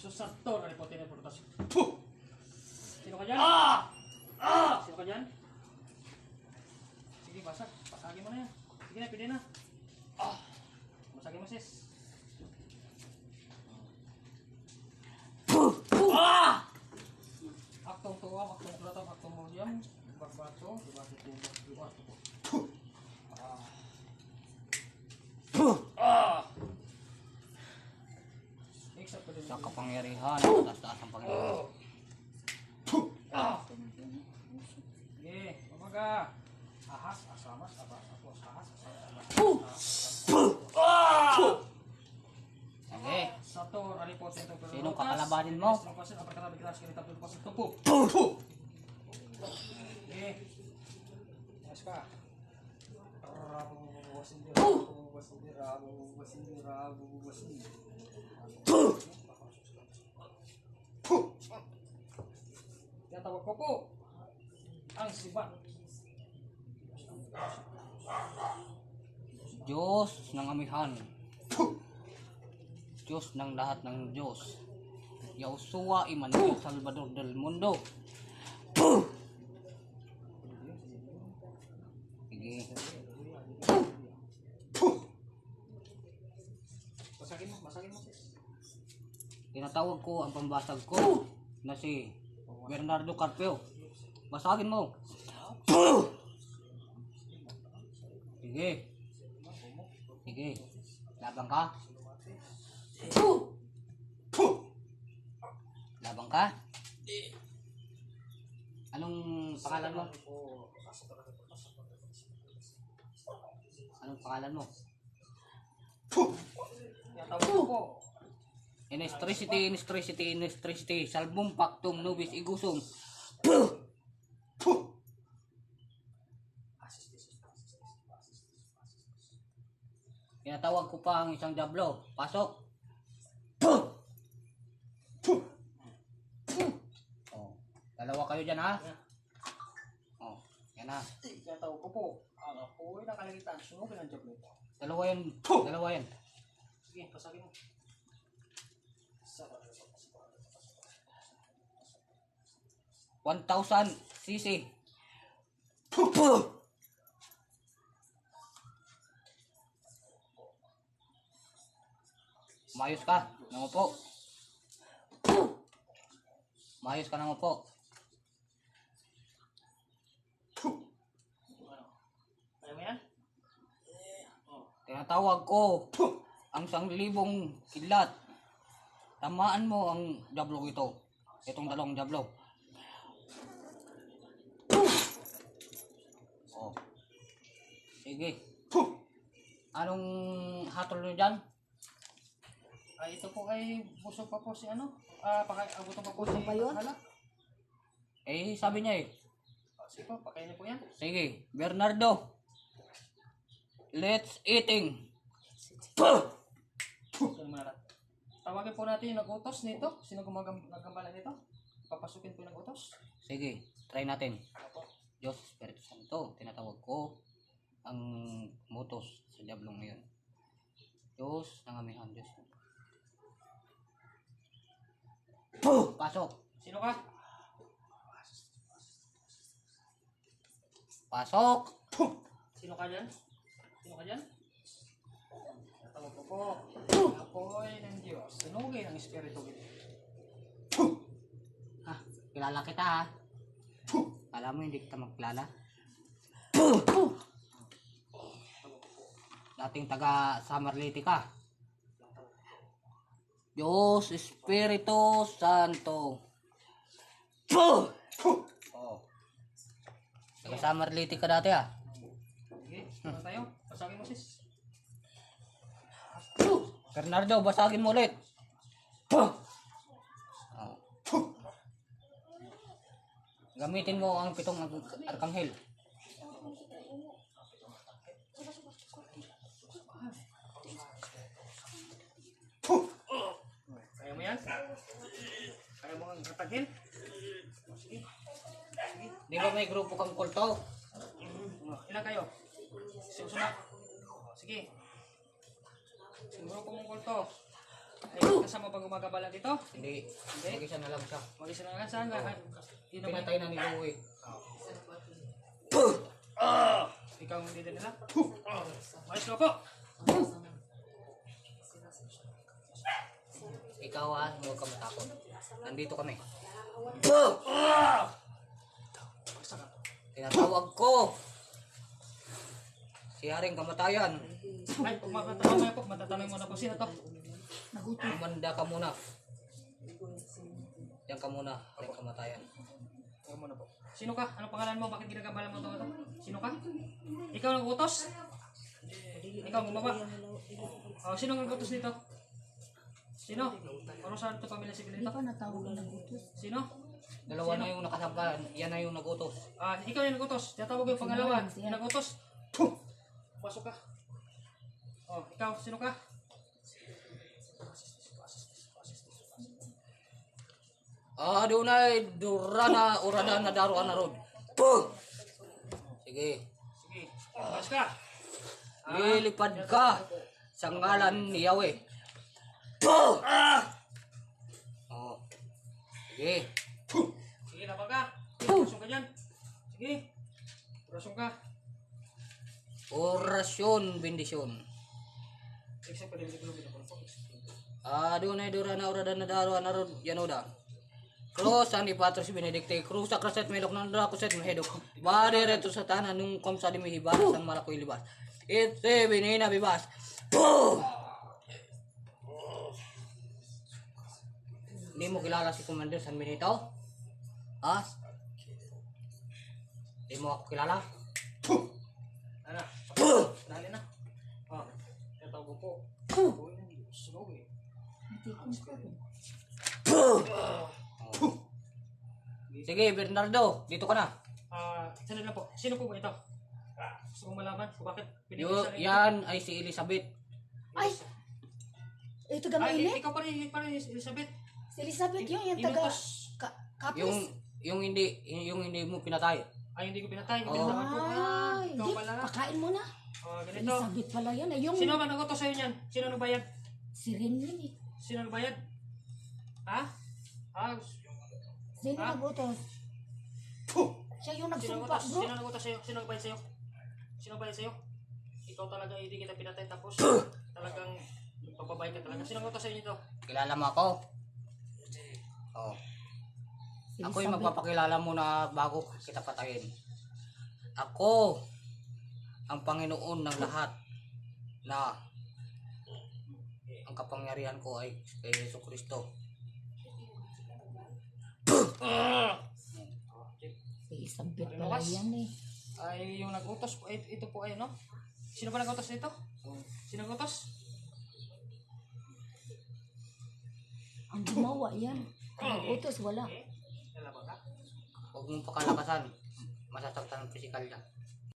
Susator na po teleportasyon. Sino ka dyan? Sino ka dyan? Sige, basag. Basagin mo na yan. Sige na, pwede na. Basagin mo, sis. Aktong tuwam, aktong kulatang, aktong mulyam. Bagbato, dibato tubak, dibato po. Sa kapangyarihan, taas-taas ang Panginoon. Sige, umaga. Ahas, asamas, abas, apos, ahas, asamas, Sige. Sator, aliposin, tupir, Sinong kakalabanin mo? Sige. Mas ka. Tawag ko po ang sibat. Diyos ng amihan. Diyos ng lahat ng Diyos. Yahushua Emmanuel Salvador del Mundo. Sige. Basagin mo. Tinatawag ko ang pambasag ko na si Bernardo Carpio. Basagin mo. Sige. Sige. Labang ka. Labang ka? Anong pangalan mo? Anong pangalan mo? Tawag ko po. Inestricity, salbum pactum nubis igusum. Tinatawag ko pa ang isang diablo. Pasok. Oh, dalawa kayo dyan ha? Oh, yan ha. Tawag ko po. Ang apoy na kalagitan. Sunugin ang job nito. Dalawa yan. Dalawa yan. Sige, pasagin mo. 1,000 cc. Mayos ka, nangupo. Mayos ka, nangupo. Ayaw mo yan? Tinatawag ko ang 1,000 kidlat. Tamaan mo ang diablo ito. Itong dalawang diablo. Oh. Sige. Anong hatol nyo dyan? Ay, ito po ay busog pa po si ano? Abutan pa po si Hala. Eh, sabi niya eh. Sige po, pakainin po yan. Sige, Bernardo. Let's eating. Tawagin po natin yung nag-utos nito. Sino gumagambala nito? Papasukin po yung nag-utos. Sige, try natin. Diyos, Espiritu Santo, tinatawag ko ang mutos sa diablong ngayon. Diyos ng amihan, Diyos. Pasok. Sino ka? Pasok. Sino ka dyan? Sino ka dyan? Tawag ko po. Apoy ng Diyos. Sinugin ang Espiritu nito. Ha, kilala kita ha. Alam mo hindi kita magkilala. Dating taga Samarliti ka. Diyos Espiritu Santo. Oh. Taga Samarliti ka dati ha. Sige, ano tayo? Pasagin mo sis. Bernardo, basagin mo ulit. Oh. Gamitin mo ang 7 arkanghel. Kaya mo yan? Kaya mo ang katagin? Sige. Di ba may grupo kang kulto? Ilan kayo? Susuna. Sige. Siguro po mong kulto. Ay, kasama pag gumagabala dito? Hindi. Mag-isa na lang siya. Mag-isa na lang saan nga? Yun naman. Pinatay na ni Louie. Ikaw ang leader nila? Maayos ka po! Ikaw huwag ka matakot. Nandito kami. Tinatawag ko. Si Haring Kamatayan. Ay, kung matatanong po, matatanong mo na po sino to? Umanda ka muna. Diyan ka muna, Haring Kamatayan. Huwag mo na po. Sino ka? Ano pangalan mo? Bakit ginagabala mo ito? Sino ka? Ikaw ang utos? Ikaw ang gumawa? Oh, sino ang utos dito? Sino? Ano saan ito pamilya sibil dito? Sino? Dalawa na yung nakasangka. Yan na yung nagutos. Ah, ikaw yung nagutos. Tatawag yung pangalawa. Yung nagutos. Puh! Pasok ka. Oh, ikaw, sino ka? Adunay durana urada na daruan na rod. Puh! Sige. Sige. Mas ka. Lilipad ka sa ngalan ni Yahweh. Puh! Oh. Sige. Sige, laban ka. Orasyon ka dyan. Sige. Orasyon ka. Orasyon, bendisyon. Except pa din dito po. Adunay durana urada na daruan na rod. Yanoda. Cross ani patros benedicte cruz sa kraset melok nan dra kuset mahedok bade reto sa tanan nung kom sa dimihibas sang malakoy libas ite binina bibas Hindi mo kilala si Commander San Benito? Ha? Hindi mo ako kilala? Ano? Dali na. Oh, tatawag ko po. Uy, hindi ko sunog eh. Sige, Bernardo, dito ka na. Sandali lang po. Sino po ba ito? Gusto kong malaman kung bakit Yan ay si Elizabeth. Ay! Ito gamay Ay, ini? ikaw pa rin Elizabeth. Si Elizabeth yung taga Inutos. kapis. Yung hindi mo pinatay. Ay, hindi ko pinatay. Oo. Pinatay ko. Ay, Ikaw di, pala. pakain mo na. Ganito. Elizabeth pala yan. Ay, yung Sino ba nagutos sa'yo niyan? Sino nagbayad? si Ren yun eh. Sino nagbayad? Ha? Sino Ha? nagutos? Siya yung Sino nagsumpa, nagutos? bro. Sino nagutos sa'yo? Sino nagbayad sa'yo? Sino nagbayad sa'yo? Ikaw talaga hindi kita pinatay tapos talagang papabayad ka talaga. Sino nagutos sa'yo nito? Kilala mo ako? Oo. Si Ako yung Elizabeth. magpapakilala mo na bago kita patayin. Ako ang Panginoon ng lahat na ang kapangyarihan ko ay kay Yesu Kristo. Si Elizabeth pala Lumas. yan eh. Ay, yung nagutos po, ito po ay no? Sino ba nagutos nito? Sino nagutos? Ang gumawa yan. Ang utos, wala. Nalaban ka? Huwag mong pakalakasan. Masasaktan ang physical niya.